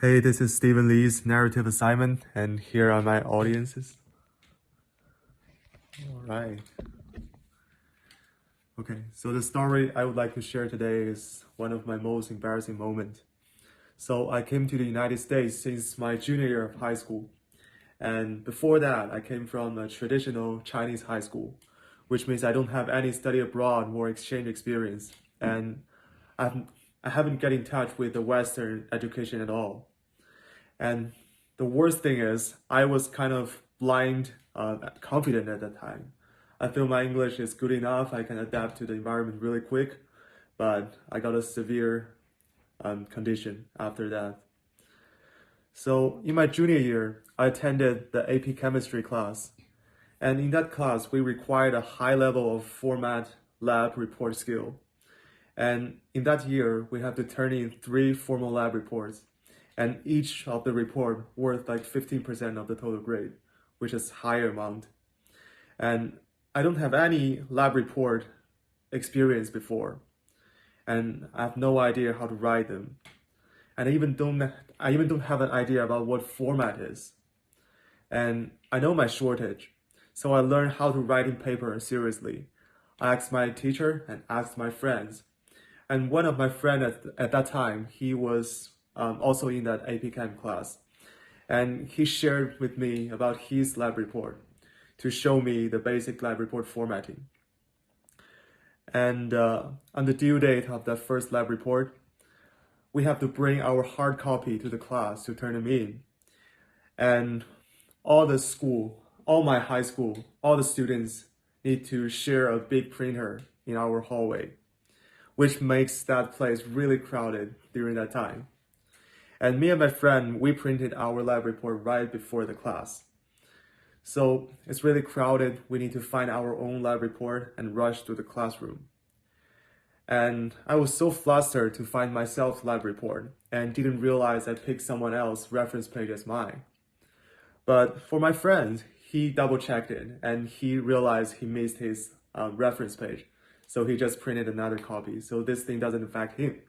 Hey, this is Stephen Lee's narrative assignment, and here are my audiences. All right. Okay, so the story I would like to share today is one of my most embarrassing moments. So I came to the United States since my junior year of high school. And before that, I came from a traditional Chinese high school, which means I don't have any study abroad or exchange experience. And I've, I haven't get in touch with the Western education at all. And the worst thing is, I was kind of blind, confident at that time. I feel my English is good enough. I can adapt to the environment really quick, but I got a severe condition after that. So in my junior year, I attended the AP chemistry class. And in that class, we required a high level of format lab report skill. And in that year, we have to turn in 3 formal lab reports, and each of the report worth like 15% of the total grade, which is higher amount. And I don't have any lab report experience before, and I have no idea how to write them. And I even don't have an idea about what format is. And I know my shortage, so I learned how to write in paper seriously. I asked my teacher and asked my friends. And one of my friends at that time, he was also in that AP Chem class. And he shared with me about his lab report to show me the basic lab report formatting. And on the due date of that first lab report, we have to bring our hard copy to the class to turn them in. And all my high school, all the students need to share a big printer in our hallway, which makes that place really crowded during that time. And me and my friend, we printed our lab report right before the class. So it's really crowded. We need to find our own lab report and rush to the classroom. And I was so flustered to find myself lab report and didn't realize I picked someone else's reference page as mine. But for my friend, he double checked it and he realized he missed his reference page. So he just printed another copy. So this thing doesn't affect him.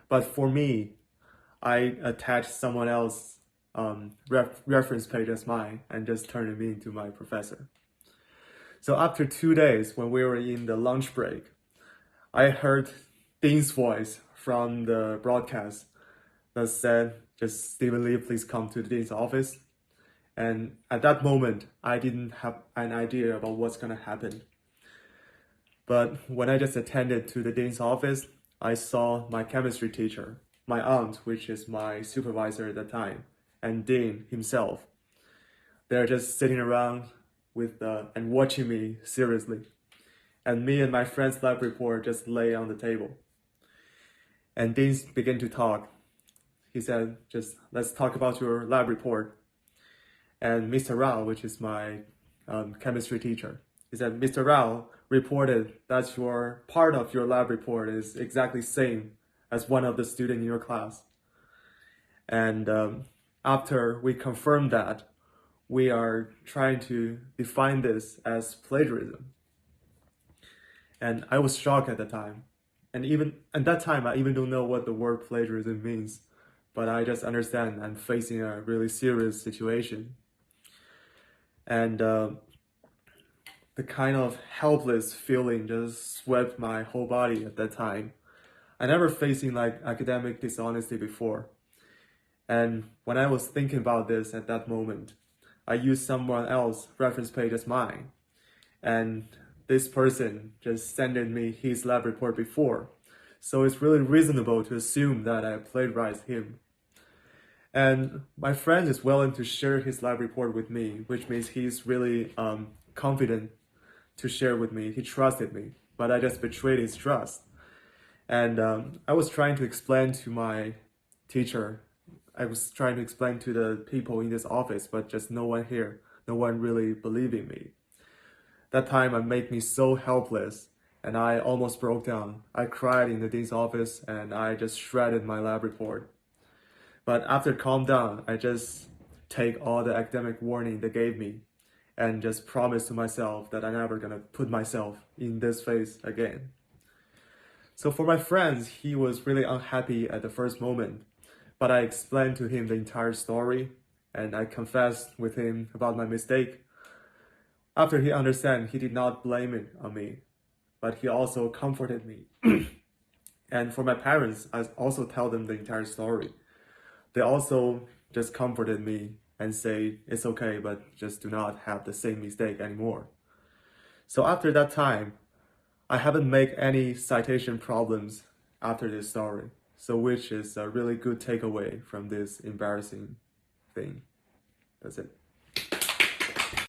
But for me, I attached someone else's reference page as mine and just turned it in to my professor. So after 2 days, when we were in the lunch break, I heard Dean's voice from the broadcast that said, just Stephen Lee, please come to the Dean's office. And at that moment, I didn't have an idea about what's gonna happen. But when I just attended to the Dean's office, I saw my chemistry teacher, my aunt, which is my supervisor at the time, and Dean himself. They're just sitting around and watching me seriously. And me and my friend's lab report just lay on the table. And Dean began to talk. He said, just let's talk about your lab report. And Mr. Rao, which is my chemistry teacher, he said, Mr. Rao reported that your part of your lab report is exactly same as one of the students in your class. And after we confirmed that, we are trying to define this as plagiarism. And I was shocked at the time. And even at that time, I even don't know what the word plagiarism means, but I just understand I'm facing a really serious situation. And the kind of helpless feeling just swept my whole body at that time. I never facing like academic dishonesty before. And when I was thinking about this at that moment, I used someone else's reference page as mine. And this person just sent me his lab report before. So it's really reasonable to assume that I plagiarized him. And my friend is willing to share his lab report with me, which means he's really confident to share with me. He trusted me, but I just betrayed his trust. And I was trying to explain to my teacher, I was trying to explain to the people in this office, but just no one here, no one really believing me. That time it made me so helpless and I almost broke down. I cried in the dean's office and I just shredded my lab report. But after calm down, I just take all the academic warning they gave me and just promise to myself that I'm never gonna put myself in this phase again. So for my friends, he was really unhappy at the first moment, But I explained to him the entire story, and I confessed with him about my mistake. After he understood, he did not blame it on me, but he also comforted me. And for my parents, I also tell them the entire story. They also just comforted me and say, it's okay, but just do not have the same mistake anymore. So after that time, I haven't made any citation problems after this story. So which is a really good takeaway from this embarrassing thing. That's it.